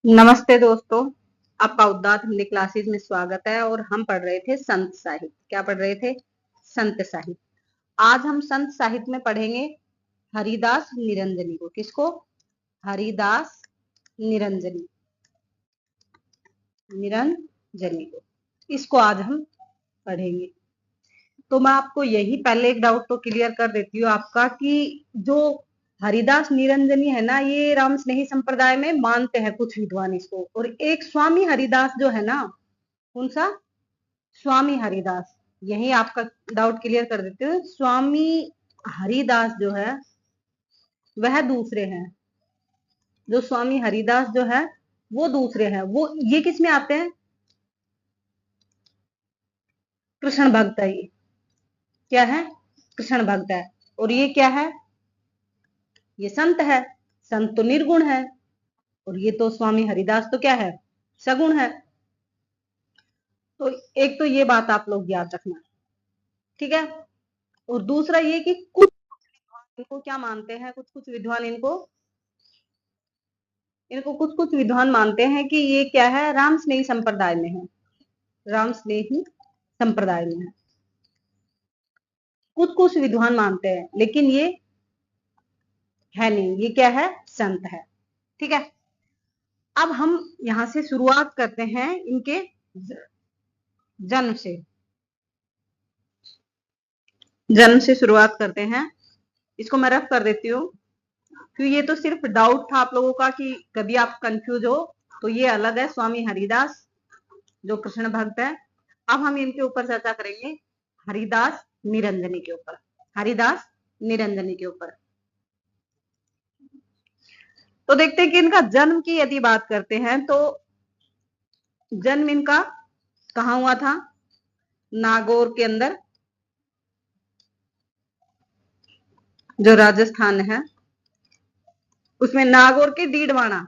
नमस्ते दोस्तों, आपका उद्दात हिंदी क्लासेस में स्वागत है। और हम पढ़ रहे थे संत साहित्य। क्या पढ़ रहे थे? संत साहित्य। आज हम संत साहित्य में पढ़ेंगे हरिदास निरंजनी को। किसको? हरिदास निरंजनी निरंजनी को। इसको आज हम पढ़ेंगे। तो मैं आपको यही पहले एक डाउट तो क्लियर कर देती हूँ आपका, कि जो हरिदास निरंजनी है ना, ये राम स्नेही संप्रदाय में मानते हैं कुछ विद्वान इसको। और एक स्वामी हरिदास जो है ना, कौन सा? स्वामी हरिदास। यही आपका डाउट क्लियर कर देते हैं। स्वामी हरिदास जो है वह दूसरे हैं। जो स्वामी हरिदास जो है वो दूसरे हैं। वो ये किस में आते हैं? कृष्ण भक्त है ये। क्या है? कृष्ण भक्त है। और ये क्या है? ये संत है। संत तो निर्गुण है। और ये तो स्वामी हरिदास तो क्या है? सगुण है। तो एक तो ये बात आप लोग याद रखना, ठीक है। और दूसरा ये कि कुछ इनको क्या मानते हैं, कुछ कुछ विद्वान इनको इनको कुछ कुछ विद्वान मानते हैं कि ये क्या है? राम स्नेही संप्रदाय में है। राम स्नेही संप्रदाय में है। कुछ कुछ विद्वान मानते हैं, लेकिन ये है नहीं। ये क्या है? संत है। ठीक है। अब हम यहां से शुरुआत करते हैं इनके जन्म से। जन्म से शुरुआत करते हैं। इसको मैं रफ कर देती हूँ, क्योंकि ये तो सिर्फ डाउट था आप लोगों का कि कभी आप कंफ्यूज हो। तो ये अलग है, स्वामी हरिदास जो कृष्ण भक्त है। अब हम इनके ऊपर चर्चा करेंगे, हरिदास निरंजनी के ऊपर। हरिदास निरंजनी के ऊपर तो देखते हैं कि इनका जन्म की यदि बात करते हैं तो जन्म इनका कहां हुआ था? नागौर के अंदर, जो राजस्थान है उसमें नागौर के डीडवाना।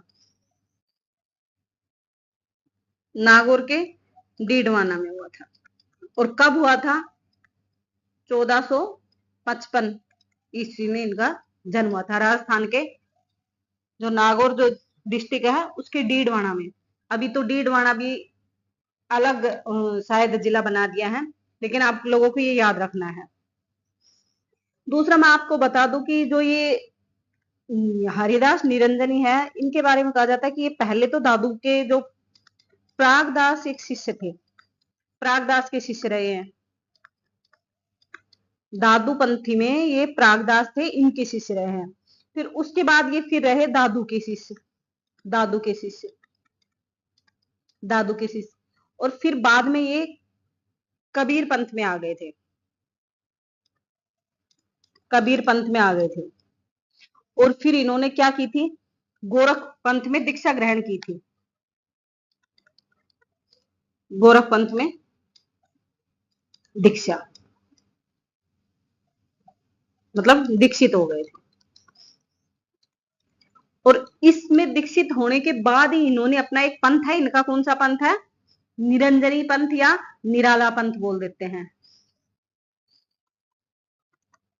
नागौर के डीडवाना में हुआ था। और कब हुआ था? 1455 ईस्वी में इनका जन्म हुआ था। राजस्थान के जो नागौर जो डिस्ट्रिक्ट है उसके डीडवाना में। अभी तो डीडवाना भी अलग शायद जिला बना दिया है, लेकिन आप लोगों को ये याद रखना है। दूसरा मैं आपको बता दूं कि जो ये हरिदास निरंजनी है, इनके बारे में कहा जाता है कि ये पहले तो दादू के जो प्रागदास एक शिष्य थे, प्रागदास के शिष्य रहे हैं। दादू पंथी में ये प्रागदास थे, इनके शिष्य रहे हैं। फिर उसके बाद ये फिर रहे दादू के शिष्य। दादू के शिष्य दादू के शिष्य और फिर बाद में ये कबीर पंथ में आ गए थे। कबीर पंथ में आ गए थे। और फिर इन्होंने क्या की थी? गोरख पंथ में दीक्षा ग्रहण की थी। गोरख पंथ में दीक्षा मतलब दीक्षित हो गए थे। और इसमें दीक्षित होने के बाद ही इन्होंने अपना एक पंथ है, इनका कौन सा पंथ है? निरंजनी पंथ या निराला पंथ बोल देते हैं।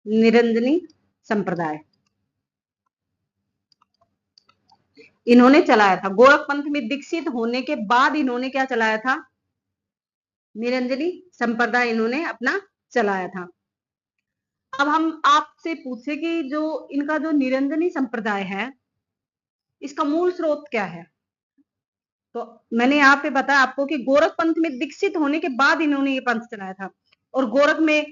निरंजनी संप्रदाय इन्होंने चलाया था। गोरख पंथ में दीक्षित होने के बाद इन्होंने क्या चलाया था? निरंजनी संप्रदाय इन्होंने अपना चलाया था। अब हम आपसे पूछे कि जो इनका जो निरंजनी संप्रदाय है, इसका मूल स्रोत क्या है? तो मैंने यहाँ पे बताया आपको कि गोरख पंथ में दीक्षित होने के बाद इन्होंने ये पंथ चलाया था। और गोरख में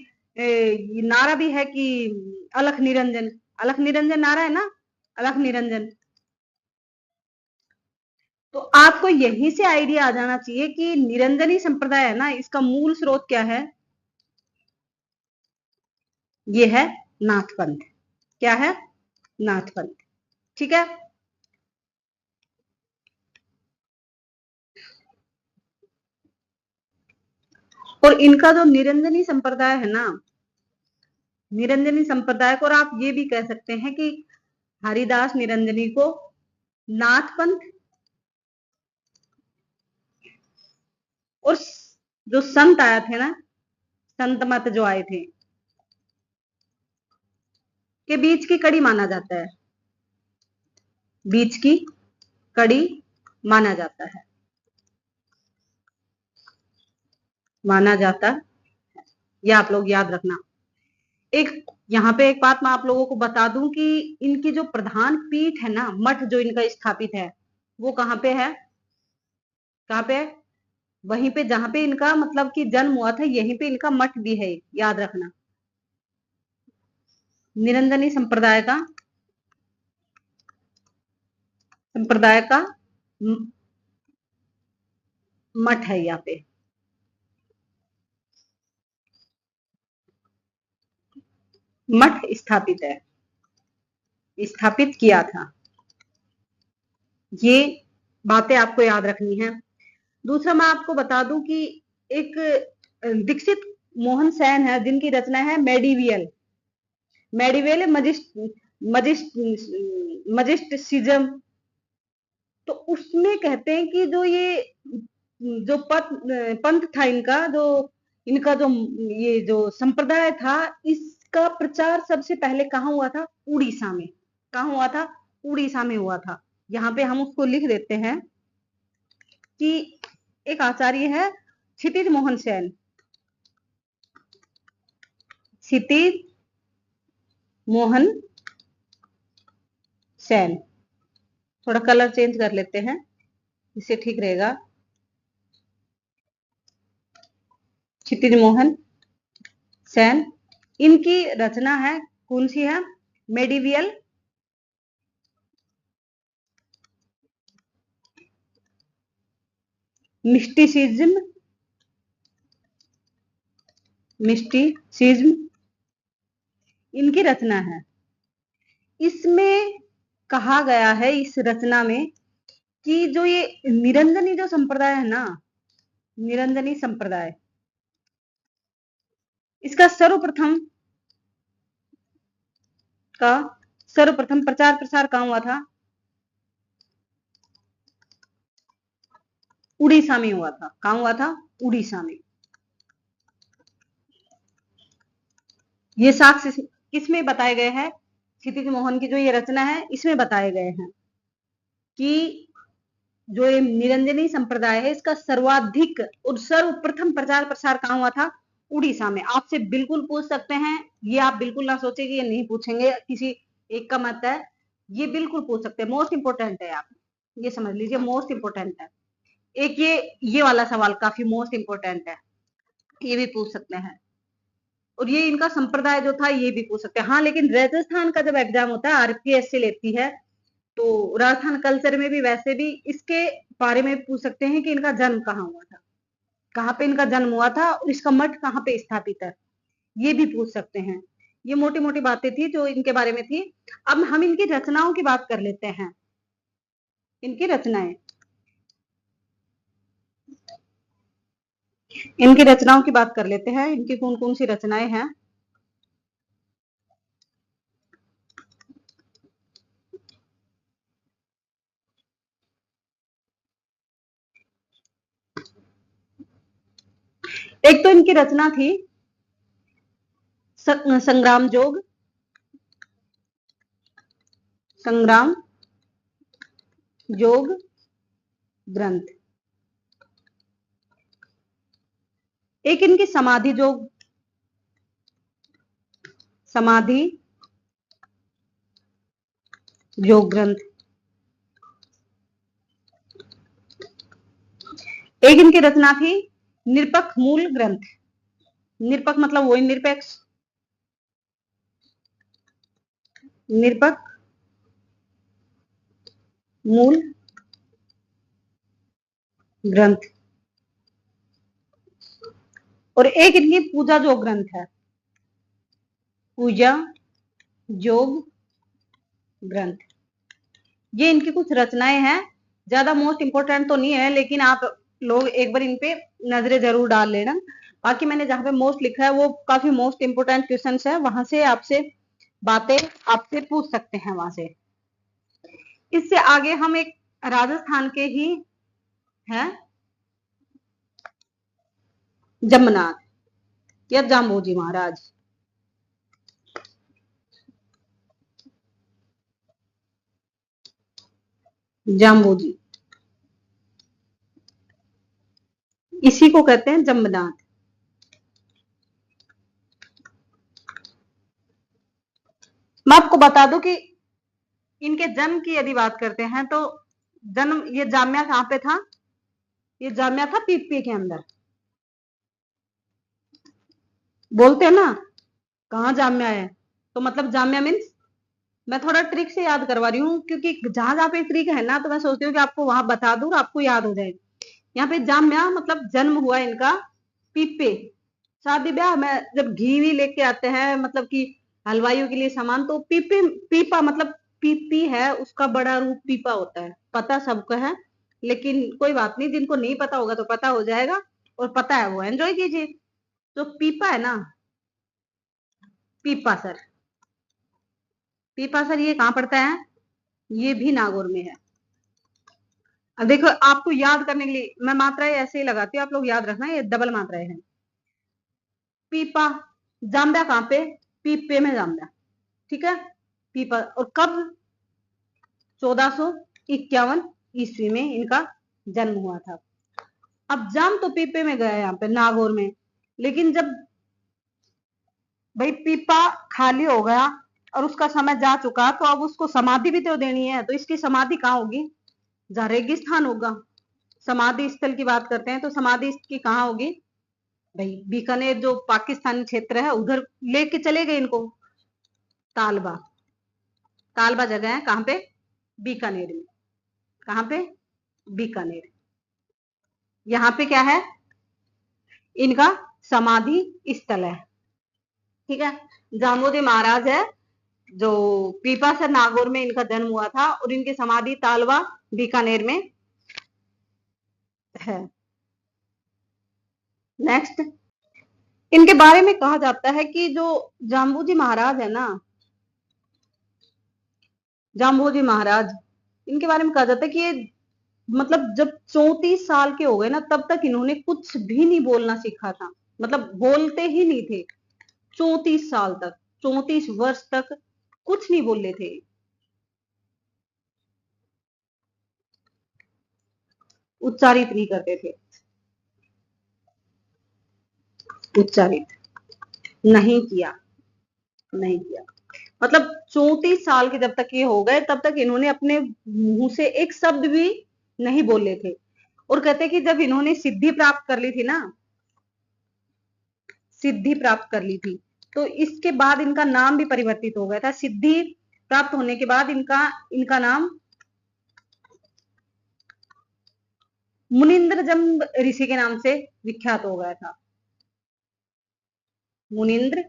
नारा भी है कि अलख निरंजन। अलख निरंजन नारा है ना, अलख निरंजन। तो आपको यहीं से आइडिया आ जाना चाहिए कि निरंजनी संप्रदाय है ना, इसका मूल स्रोत क्या है? ये है नाथ पंथ। क्या है? नाथ पंथ। ठीक है। और इनका जो निरंजनी संप्रदाय है ना, निरंजनी संप्रदाय को, और आप ये भी कह सकते हैं कि हरिदास निरंजनी को नाथ पंथ और जो संत आए थे ना, संत मत जो आए थे, के बीच की कड़ी माना जाता है। बीच की कड़ी माना जाता है, माना जाता है। ये आप लोग याद रखना। एक यहाँ पे एक बात मैं आप लोगों को बता दूं कि इनकी जो प्रधान पीठ है ना, मठ जो इनका स्थापित है, वो कहाँ पे है? कहाँ पे है? वहीं पे जहां पे इनका मतलब कि जन्म हुआ था, यहीं पे इनका मठ भी है, याद रखना। निरंजनी संप्रदाय का मठ है यहाँ पे, मठ स्थापित है, स्थापित किया था। ये बातें आपको याद रखनी है। दूसरा मैं आपको बता दूं कि एक दीक्षित मोहन सेन है, जिनकी रचना है मेडिवियल, मेडिवेल मजिस्टिसिज्म। तो उसमें कहते हैं कि जो ये जो पंथ था इनका, जो इनका जो ये जो संप्रदाय था, इसका प्रचार सबसे पहले कहाँ हुआ था? उड़ीसा में। कहाँ हुआ था? उड़ीसा में हुआ था। यहाँ पे हम उसको लिख देते हैं कि एक आचार्य है क्षितिज मोहन सेन, क्षितिज मोहन सेन। थोड़ा कलर चेंज कर लेते हैं, इससे ठीक रहेगा। क्षितिज मोहन सेन, इनकी रचना है, कौन सी है? मेडिवियल मिस्टिसिज्म, मिस्टिसिज्म इनकी रचना है। इसमें कहा गया है, इस रचना में, कि जो ये निरंजनी जो संप्रदाय है ना, निरंजनी संप्रदाय, इसका सर्वप्रथम प्रचार प्रसार कहाँ हुआ था? उड़ीसा में हुआ था। कहाँ हुआ था? उड़ीसा में। ये साक्ष्य किसमें बताए गए हैं? क्षितिज मोहन की जो ये रचना है, इसमें बताए गए हैं कि जो ये निरंजनी संप्रदाय है, इसका सर्वाधिक और सर्वप्रथम प्रचार प्रसार कहाँ हुआ था? उड़ीसा में। आपसे बिल्कुल पूछ सकते हैं, ये आप बिल्कुल ना सोचे कि ये नहीं पूछेंगे, किसी एक का मत है, ये बिल्कुल पूछ सकते हैं। मोस्ट इंपोर्टेंट है, आप ये समझ लीजिए, मोस्ट इंपोर्टेंट है। एक ये वाला सवाल काफी मोस्ट इंपोर्टेंट है, ये भी पूछ सकते हैं। और ये इनका संप्रदाय जो था, ये भी पूछ सकते हैं। हाँ, लेकिन राजस्थान का जब एग्जाम होता है, आरपीएस से लेती है, तो राजस्थान कल्चर में भी वैसे भी इसके बारे में पूछ सकते हैं कि इनका जन्म कहाँ हुआ था, कहाँ पे इनका जन्म हुआ था, और इसका मठ कहाँ पे स्थापित है, ये भी पूछ सकते हैं। ये मोटी मोटी बातें थी जो इनके बारे में थी। अब हम इनकी रचनाओं की बात कर लेते हैं। इनकी रचनाएं, इनकी रचनाओं की बात कर लेते हैं, इनकी कौन कौन सी रचनाएं हैं। एक तो इनकी रचना थी संग्राम जोग, संग्राम योग ग्रंथ। एक इनकी समाधि योग, समाधि योग ग्रंथ। एक इनकी रचना थी निरपक्ष मूल ग्रंथ। निरपक्ष मतलब वही निरपेक्ष, निरपक्ष मूल ग्रंथ। और एक इनकी पूजा योग ग्रंथ है, पूजा योग ग्रंथ। ये इनकी कुछ रचनाएं हैं, ज्यादा मोस्ट इंपोर्टेंट तो नहीं है, लेकिन आप लोग एक बार इन पे नजरें जरूर डाल लेना। बाकी मैंने जहां पे मोस्ट लिखा है, वो काफी मोस्ट इंपोर्टेंट क्वेश्चन है, वहां से आपसे बातें आपसे पूछ सकते हैं वहां से। इससे आगे हम एक राजस्थान के ही हैं, जमनाथ या जाम्बोजी महाराज। जाम्बोजी, इसी को कहते हैं जम्बनाथ। मैं आपको बता दूं कि इनके जन्म की यदि बात करते हैं तो जन्म ये जामिया कहां पे था? ये जामिया था पीपी के अंदर। बोलते हैं ना कहाँ जामिया है, तो मतलब जामिया मीन्स, मैं थोड़ा ट्रिक से याद करवा रही हूँ क्योंकि जहां जहां पे ट्रिक है ना तो मैं सोचती हूँ कि आपको वहां बता दूं और आपको याद हो जाए। यहाँ पे जामिया मतलब जन्म हुआ इनका पीपे। शादी ब्याह में जब घी भी लेके आते हैं मतलब कि हलवाइयों के लिए सामान, तो पीपे, पीपा मतलब पीपी है उसका बड़ा रूप पीपा होता है, पता सबको है। लेकिन कोई बात नहीं, जिनको नहीं पता होगा तो पता हो जाएगा, और पता है वो एंजॉय कीजिए। तो पीपा है ना, पीपा सर, पीपा सर ये कहाँ पड़ता है? ये भी नागौर में है। अब देखो आपको याद करने के लिए मैं मात्राएं ऐसे ही लगाती हूँ, आप लोग याद रखना ये डबल मात्राएं हैं। पीपा, जाम्बा कहाँ पे? पीपे में जाम्बा, ठीक है। पीपा, और कब? 1451 ईस्वी में इनका जन्म हुआ था। अब जाम तो पीपे में गया यहाँ पे नागौर में, लेकिन जब भाई पीपा खाली हो गया और उसका समय जा चुका, तो अब उसको समाधि भी तो देनी है, तो इसकी समाधि कहाँ होगी? जहाँ रेगिस्तान होगा। समाधि स्थल की बात करते हैं तो समाधि की कहाँ होगी? भाई बीकानेर जो पाकिस्तानी क्षेत्र है उधर लेके चले गए इनको। तालबा, तालबा जगह है कहाँ पे? बीकानेर में। कहाँ पे? बीकानेर। यहाँ पे क्या है? इनका समाधि स्थल है, ठीक है। जामोदी महाराज है जो पीपा से नागौर में इनका जन्म हुआ था, और इनकी समाधि तालवा बीकानेर में है। नेक्स्ट, इनके बारे में कहा जाता है कि जो जाम्बूजी महाराज है ना, जाम्बूजी महाराज, इनके बारे में कहा जाता है कि ये मतलब जब 34 साल के हो गए ना तब तक इन्होंने कुछ भी नहीं बोलना सीखा था, मतलब बोलते ही नहीं थे। 34 साल तक, 34 वर्ष तक कुछ नहीं बोले थे। उच्चारित नहीं करते थे, उच्चारित नहीं किया, नहीं किया। मतलब 34 साल के जब तक ये हो गए तब तक इन्होंने अपने मुंह से एक शब्द भी नहीं बोले थे। और कहते कि जब इन्होंने सिद्धि प्राप्त कर ली थी ना, सिद्धि प्राप्त कर ली थी, तो इसके बाद इनका नाम भी परिवर्तित हो गया था। सिद्धि प्राप्त होने के बाद इनका इनका नाम मुनिंद्र जम्ब ऋषि के नाम से विख्यात हो गया था। मुनिंद्र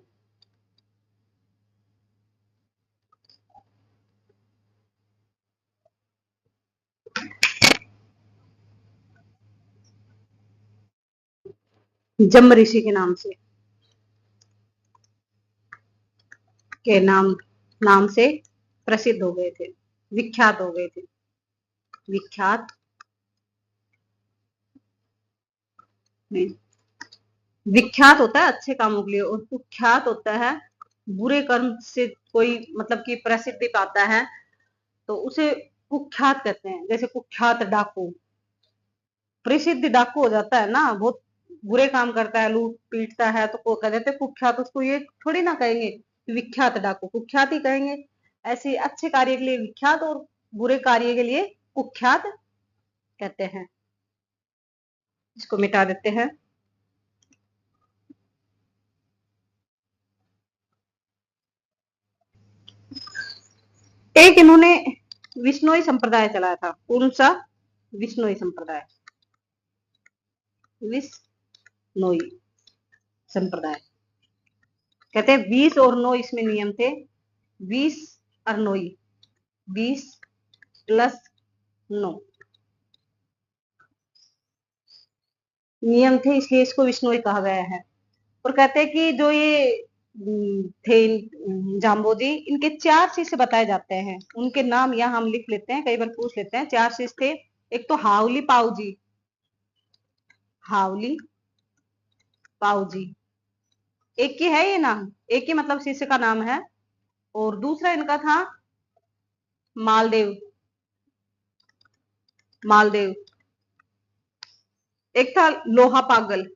जम्ब ऋषि के नाम से, के नाम से प्रसिद्ध हो गए थे, विख्यात हो गए थे। विख्यात नहीं, विख्यात होता है अच्छे कामों के लिए, और कुख्यात होता है बुरे कर्म से कोई मतलब कि प्रसिद्धि पाता है तो उसे कुख्यात कहते हैं। जैसे कुख्यात डाकू, प्रसिद्ध डाकू हो जाता है ना, बहुत बुरे काम करता है, लूट पीटता है, तो कह देते कुख्यात। उसको ये थोड़ी ना कहेंगे विख्यात डाकू, कुख्यात ही कहेंगे। ऐसे अच्छे कार्य के लिए विख्यात और बुरे कार्य के लिए कुख्यात कहते हैं। इसको मिटा देते हैं। एक इन्होंने विष्णोई संप्रदाय चलाया था। कौन सा? विष्णोई संप्रदाय, विष्णोई संप्रदाय। कहते हैं 20 और 9 इसमें नियम थे। 20 और 9, 20 प्लस 9 नियम थे, इसलिए इसको विष्णोई कहा गया है। और कहते हैं कि जो ये थे जाम्बोजी, इनके 4 शिष्य बताए जाते हैं। उनके नाम यहाँ हम लिख लेते हैं, कई बार पूछ लेते हैं। 4 शिष्य थे। एक तो हाउली पाऊजी, हाउली पाऊजी एक ही है ये नाम, एक ही मतलब शिष्य का नाम है। और दूसरा इनका था मालदेव, मालदेव। एक था लोहा पागल,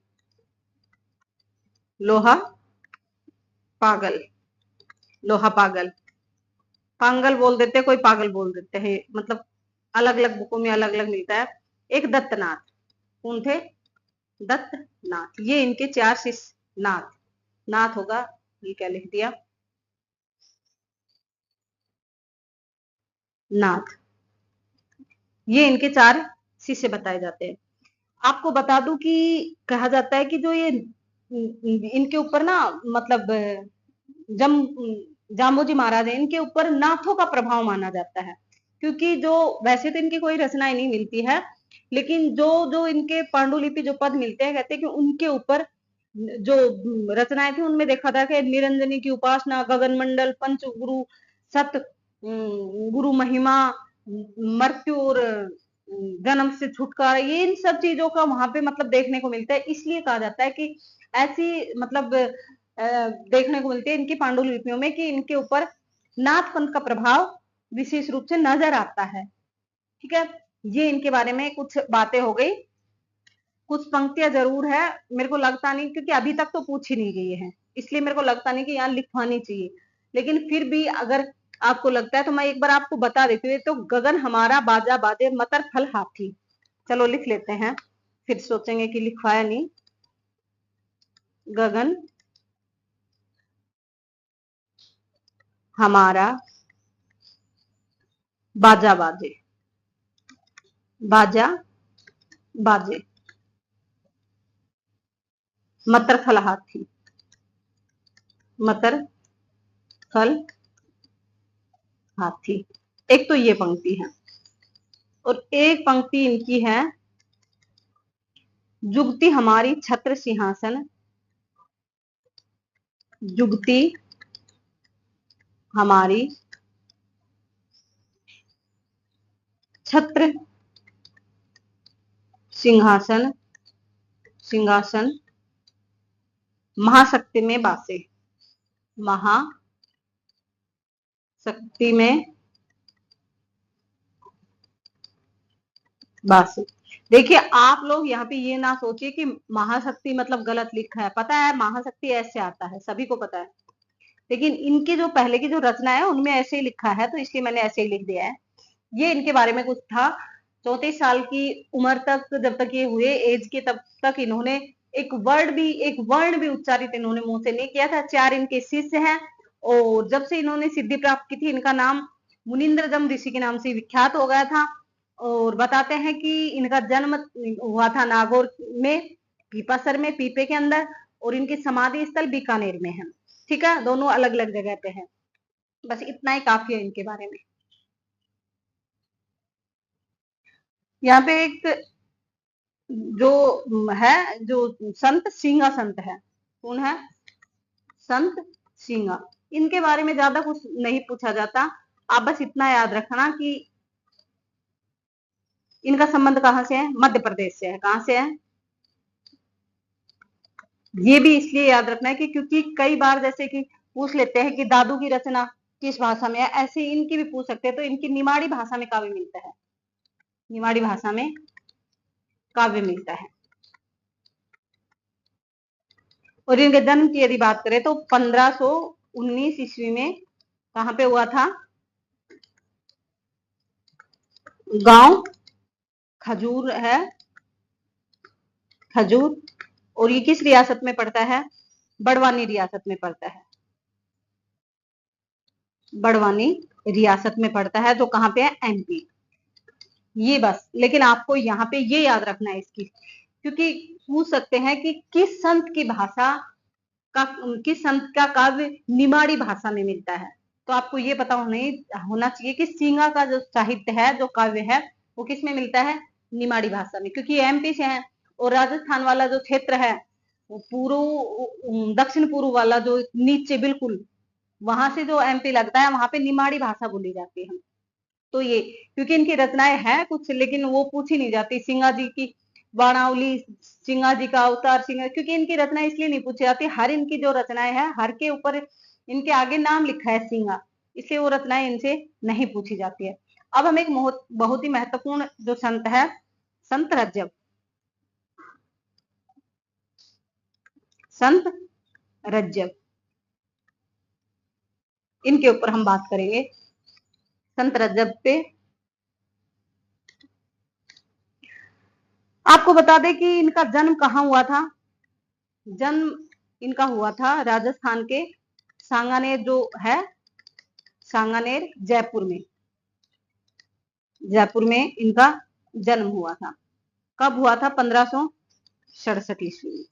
लोहा पागल, लोहा पागल, पांगल बोल देते हैं, कोई पागल बोल देते हैं, मतलब अलग अलग बुकों में अलग अलग मिलता है। एक दत्तनाथ, कौन थे? दत्तनाथ। ये इनके 4 शिष्य, नाथ, नाथ होगा, ये क्या लिख दिया, नाथ। ये इनके 4 शिष्य बताए जाते हैं। आपको बता दूं कि कहा जाता है कि जो ये इनके ऊपर ना, मतलब जम जाम्बोजी महाराज है, इनके ऊपर नाथों का प्रभाव माना जाता है। क्योंकि जो वैसे तो इनकी कोई रचनाएं नहीं मिलती है, लेकिन जो जो इनके पांडुलिपि जो पद मिलते हैं, कहते हैं कि उनके ऊपर जो रचनाएं थी उनमें देखा था कि निरंजनी की उपासना, गगन मंडल, पंच गुरु, सत गुरु महिमा, मृत्यु और जन्म से छुटकारा, ये इन सब चीजों का वहां पे मतलब देखने को मिलता है। इसलिए कहा जाता है कि ऐसी मतलब देखने को मिलती है इनकी पांडुलिपियों में कि इनके ऊपर नाथ पंथ का प्रभाव विशेष रूप से नजर आता है। ठीक है, ये इनके बारे में कुछ बातें हो गई। कुछ पंक्तियां जरूर है, मेरे को लगता नहीं, क्योंकि अभी तक तो पूछ ही नहीं गई है, इसलिए मेरे को लगता नहीं कि यहाँ लिखवानी चाहिए। लेकिन फिर भी अगर आपको लगता है तो मैं एक बार आपको बता देती हूँ। तो गगन हमारा बाजा बाजे, मतर फल हाथी। चलो लिख लेते हैं, फिर सोचेंगे कि लिखवाया नहीं। गगन हमारा बाजा बाजे, बाजा बाजे, मतर फल हाथी, मतर फल हाथी। एक तो ये पंक्ति है, और एक पंक्ति इनकी है, जुगती हमारी छत्र सिंहासन, जुगती हमारी छत्र सिंहासन, सिंहासन महाशक्ति में बासे, महाशक्ति में बासे। देखिए आप लोग यहाँ पे ये ना सोचिए कि महाशक्ति मतलब गलत लिखा है, पता है महाशक्ति ऐसे आता है, सभी को पता है। लेकिन इनकी जो पहले की जो रचना है उनमें ऐसे ही लिखा है, तो इसलिए मैंने ऐसे ही लिख दिया है। ये इनके बारे में कुछ था। 34 साल की उम्र तक, जब तक ये हुए एज के, तब तक इन्होंने एक वर्ण भी उच्चारित इन्होंने मुंह से नहीं किया था। 4 इनके शिष्य हैं, और जब से इन्होंने सिद्धि प्राप्त की थी, इनका नाम मुनिंद्रजम ऋषि के नाम से विख्यात हो गया था। और बताते हैं कि इनका जन्म हुआ था नागौर में, पीपासर में, पीपे के अंदर, और इनकी समाधि स्थल बीकानेर में है। ठीक है, दोनों अलग अलग जगह पे है। बस इतना ही काफी है इनके बारे में। यहाँ पे एक जो है, जो संत सिंगा संत है, कौन है? संत सिंगा। इनके बारे में ज्यादा कुछ नहीं पूछा जाता। आप बस इतना याद रखना कि इनका संबंध कहाँ से है? मध्य प्रदेश से है। कहाँ से है? ये भी इसलिए याद रखना है कि क्योंकि कई बार जैसे कि पूछ लेते हैं कि दादू की रचना किस भाषा में है, ऐसे इनकी भी पूछ सकते हैं। तो इनकी निमाड़ी भाषा में काव्य मिलता है, निमाड़ी भाषा में काव्य मिलता है। और इनके जन्म की यदि बात करें तो 1519 ईस्वी में कहां पे हुआ था? गांव खजूर है, खजूर। और ये किस रियासत में पड़ता है? बड़वानी रियासत में पड़ता है, बड़वानी रियासत में पड़ता है, जो कहां पे है? एमपी। ये बस, लेकिन आपको यहाँ पे ये याद रखना है इसकी, क्योंकि पूछ सकते हैं कि किस संत की भाषा का, किस संत का काव्य निमाड़ी भाषा में मिलता है। तो आपको ये पता होना चाहिए कि सिंगा का जो साहित्य है, जो काव्य है, वो किस में मिलता है? निमाड़ी भाषा में। क्योंकि एमपी से है, और राजस्थान वाला जो क्षेत्र है, वो पूर्व दक्षिण पूर्व वाला जो नीचे बिल्कुल, वहां से जो एमपी लगता है, वहां पे निमाड़ी भाषा बोली जाती है। तो ये, क्योंकि इनकी रचनाएं हैं कुछ, लेकिन वो पूछी नहीं जाती। सिंगा जी की बाणावली, सिंगा जी का अवतार, सिंगा, क्योंकि इनकी रचना इसलिए नहीं पूछी जाती। हर इनकी जो रचनाएं हैं, हर के ऊपर इनके आगे नाम लिखा है सिंगा, इसलिए वो रचनाएं इनसे नहीं पूछी जाती है। अब हम एक बहुत ही महत्वपूर्ण जो संत है, संत रज्जब, संत रज्जब, इनके ऊपर हम बात करेंगे, संत रज्जब पे। आपको बता दें कि इनका जन्म कहाँ हुआ था। जन्म इनका हुआ था राजस्थान के सांगानेर, जो है सांगानेर, जयपुर में। जयपुर में इनका जन्म हुआ था। कब हुआ था? 1567 ईस्वी में।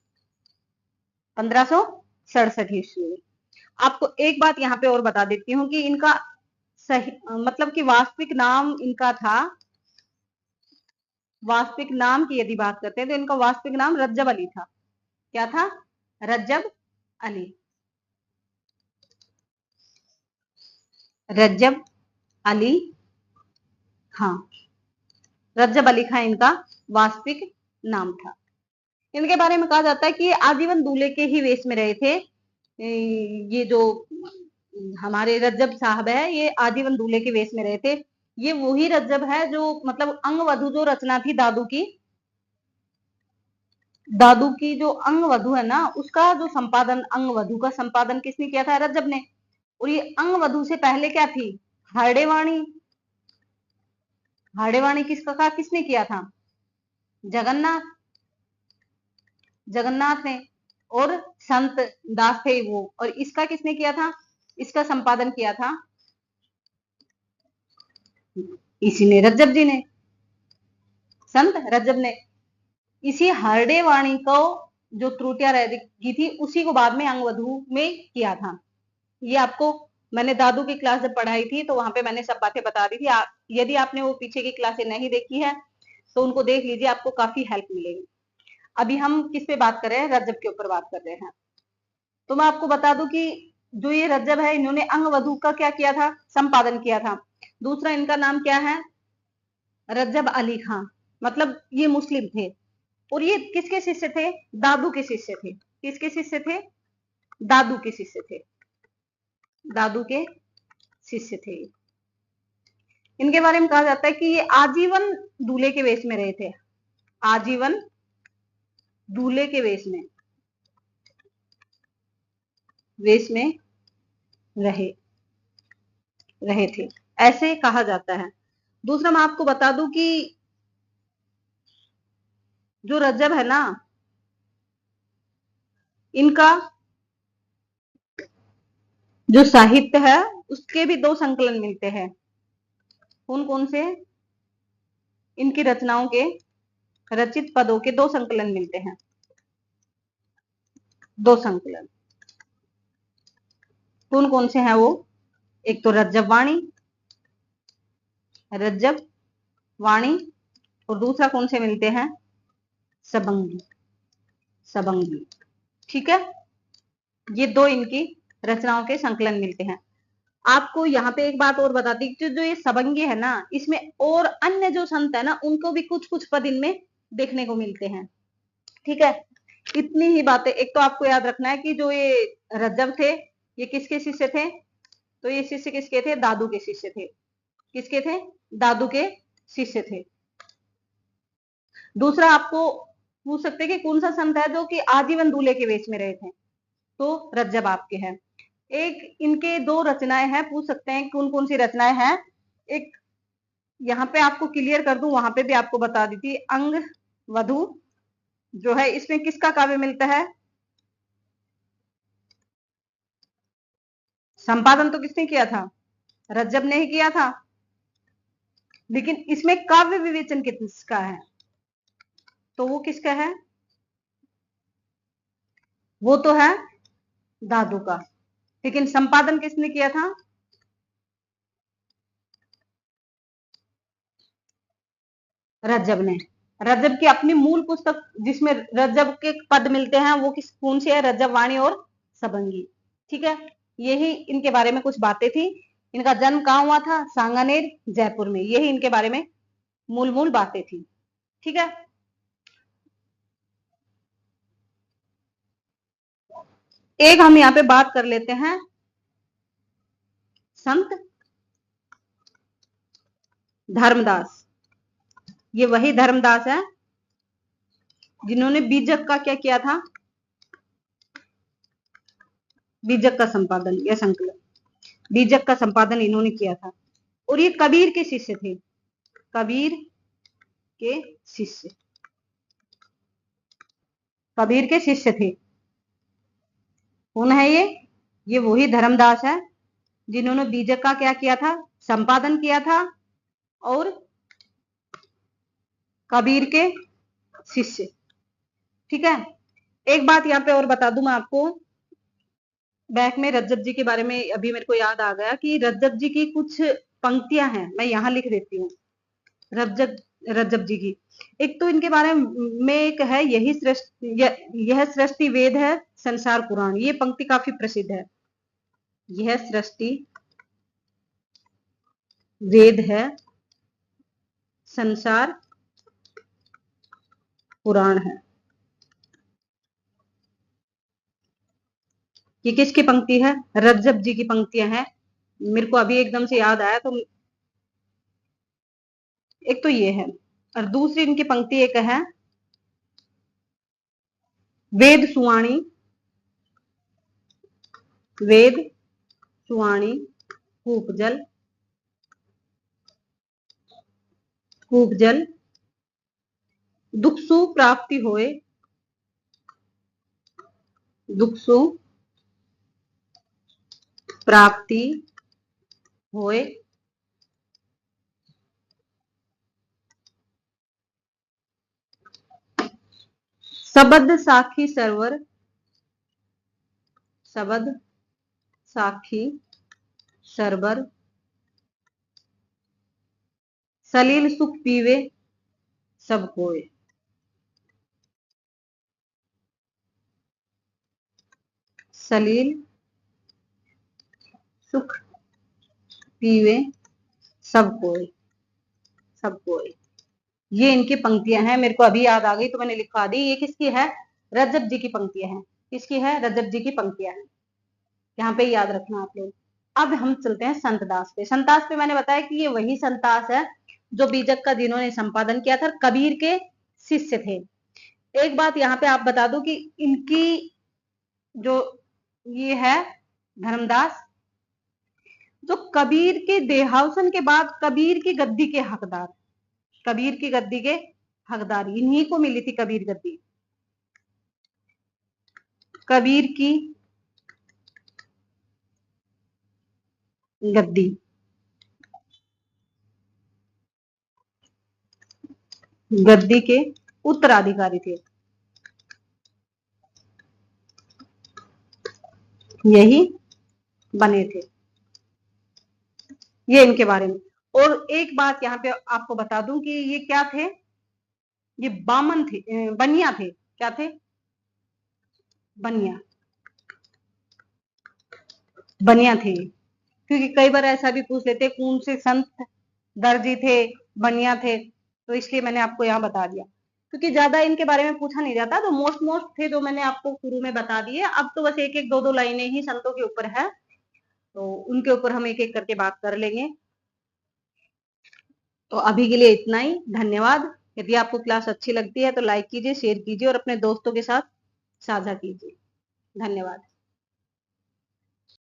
1567 ईस्वी में। आपको एक बात यहाँ पे और बता देती हूँ कि इनका सही मतलब कि वास्तविक नाम इनका था, वास्तविक नाम की यदि बात करते हैं तो इनका वास्तविक नाम रज्जब अली था। क्या था? रज्जब अली। रज्जब अली, हाँ, रज्जब अली खान इनका वास्तविक नाम था। इनके बारे में कहा जाता है कि ये आजीवन दूल्हे के ही वेश में रहे थे। ये जो हमारे रज्जब साहब है, ये आजीवन दूल्हे के वेश में रहे थे। ये वही रज्जब है जो मतलब अंग वधु जो रचना थी दादू की, दादू की जो अंग वधु है ना, उसका जो संपादन, अंग वधु का संपादन किसने किया था? रज्जब ने। और ये अंग वधु से पहले क्या थी? हार्डेवाणी। हार्डेवाणी किसका किसने किया था? जगन्नाथ, जगन्नाथ ने। और संत दास थे वो, और इसका किसने किया था? इसका संपादन किया था इसी ने, रज्जब जी ने, संत रज्जब ने। इसी हरडे वाणी को जो त्रुटियां रह गई थी, उसी को बाद में अंगवधु में किया था। ये आपको मैंने दादू की क्लास जब पढ़ाई थी तो वहां पे मैंने सब बातें बता दी थी। यदि आपने वो पीछे की क्लासें नहीं देखी है तो उनको देख लीजिए, आपको काफी हेल्प मिलेगी। अभी हम किस पे बात कर रहे हैं? रज्जब के ऊपर बात कर रहे हैं। तो मैं आपको बता दूं कि जो ये रज्जब है, इन्होंने अंगवधु का क्या किया था? संपादन किया था। दूसरा इनका नाम क्या है? रज्जब अली खां। मतलब ये मुस्लिम थे। और ये किसके शिष्य थे? दादू के शिष्य थे। किसके शिष्य थे? दादू के शिष्य थे। दादू के शिष्य थे। इनके बारे में कहा जाता है कि ये आजीवन दूल्हे के वेश में रहे थे। आजीवन दूल्हे के वेश में रहे रहे थे, ऐसे कहा जाता है। दूसरा मैं आपको बता दूं कि जो रज्जब है ना, इनका जो साहित्य है उसके भी 2 संकलन मिलते हैं। कौन कौन से? इनकी रचनाओं के, रचित पदों के 2 संकलन मिलते हैं। 2 संकलन कौन कौन से हैं वो? एक तो रज्जब वाणी, रज्जब वाणी, और दूसरा कौन से मिलते हैं? सबंगी, सबंगी। ठीक है, ये 2 इनकी रचनाओं के संकलन मिलते हैं। आपको यहाँ पे एक बात और बता दी कि जो ये सबंगी है ना, इसमें और अन्य जो संत है ना, उनको भी कुछ कुछ पद इनमें देखने को मिलते हैं। ठीक है, इतनी ही बातें। एक तो आपको याद रखना है कि जो ये रज्जब थे, ये किसके शिष्य थे? तो ये शिष्य किसके थे? दादू के शिष्य थे। किसके थे? दादू के शिष्य थे। दूसरा आपको पूछ सकते हैं कि कौन सा संत है जो कि आजीवन दूल्हे के वेश में रहे थे? तो रज्जब आपके हैं। एक इनके 2 रचनाएं हैं, पूछ सकते हैं कौन कौन सी रचनाएं हैं। एक यहाँ पे आपको क्लियर कर दूं, वहां पे भी आपको बता दी थी। अंग वधु जो है, इसमें किसका काव्य मिलता है? संपादन तो किसने किया था? रज्जब ने ही किया था। लेकिन इसमें काव्य विवेचन किसका है? तो वो किसका है? वो तो है दादू का। लेकिन संपादन किसने किया था? रज्जब ने। रज्जब की अपनी मूल पुस्तक जिसमें रज्जब के पद मिलते हैं, वो किस कौन सी है? रज्जब वाणी और सबंगी। ठीक है, यही इनके बारे में कुछ बातें थी। इनका जन्म कहाँ हुआ था? सांगानेर, जयपुर में। यही इनके बारे में मूल मूल बातें थी। ठीक है, एक हम यहाँ पे बात कर लेते हैं संत धर्मदास। ये वही धर्मदास है जिन्होंने बीजक का क्या किया था? बीजक का संपादन या संकलन, बीजक का संपादन इन्होंने किया था। और ये कबीर के शिष्य थे, कबीर के शिष्य, कबीर के शिष्य थे। कौन है ये वही धर्मदास है जिन्होंने बीजक का क्या किया था, संपादन किया था, और कबीर के शिष्य। ठीक है, एक बात यहाँ पे और बता दूं मैं आपको, बैक में रज्जब जी के बारे में अभी मेरे को याद आ गया कि रज्जब जी की कुछ पंक्तियां हैं, मैं यहाँ लिख देती हूँ। रज्जब रज्जब जी की, एक तो इनके बारे में एक है, यह सृष्टि वेद है संसार पुराण, ये पंक्ति काफी प्रसिद्ध है। यह सृष्टि वेद है संसार पुराण है। ये किसकी पंक्ति है, रज्जब जी की पंक्तियां हैं। मेरे को अभी एकदम से याद आया, तो एक तो ये है, और दूसरी इनकी पंक्ति एक है, वेद सुवाणी, वेद सुवाणी कूप जल, कूप जल दुख सु प्राप्ति होए, दुख सु प्राप्ति होए, सबद साखी सरवर, सबद साखी सरवर, सलील सुख पीवे सब कोय, सलील सुख पीवे सब कोय, सब कोय। ये इनकी पंक्तियां हैं, मेरे को अभी याद आ गई तो मैंने लिखवा दी। ये किसकी है, रज्जब जी की पंक्तियां हैं। किसकी है, रज्जब जी की पंक्तियां हैं, यहाँ पे याद रखना आप लोग। अब हम चलते हैं संतदास पे। संतदास पे मैंने बताया कि ये वही संतदास है जो बीजक का जिन्होंने संपादन किया था, कबीर के शिष्य थे। एक बात यहाँ पे आप बता दो कि इनकी जो ये है धर्मदास, जो कबीर के देहावसन के बाद कबीर की गद्दी के हकदार, कबीर की गद्दी के हकदार इन्हीं को मिली थी कबीर गद्दी। कबीर की गद्दी गद्दी के उत्तराधिकारी थे, यही बने थे। ये इनके बारे में। और एक बात यहाँ पे आपको बता दूं कि ये क्या थे, ये बामन थे, बनिया थे। क्या थे, बनिया, बनिया थे। क्योंकि कई बार ऐसा भी पूछ लेते कौन से संत दर्जी थे, बनिया थे, तो इसलिए मैंने आपको यहाँ बता दिया। क्योंकि ज्यादा इनके बारे में पूछा नहीं जाता, तो मोस्ट मोस्ट थे जो मैंने आपको शुरू में बता दिए। अब तो बस एक एक दो दो लाइनें ही संतों के ऊपर है, तो उनके ऊपर हम एक एक करके बात कर लेंगे। तो अभी के लिए इतना ही, धन्यवाद। यदि आपको क्लास अच्छी लगती है तो लाइक कीजिए, शेयर कीजिए और अपने दोस्तों के साथ साझा कीजिए। धन्यवाद।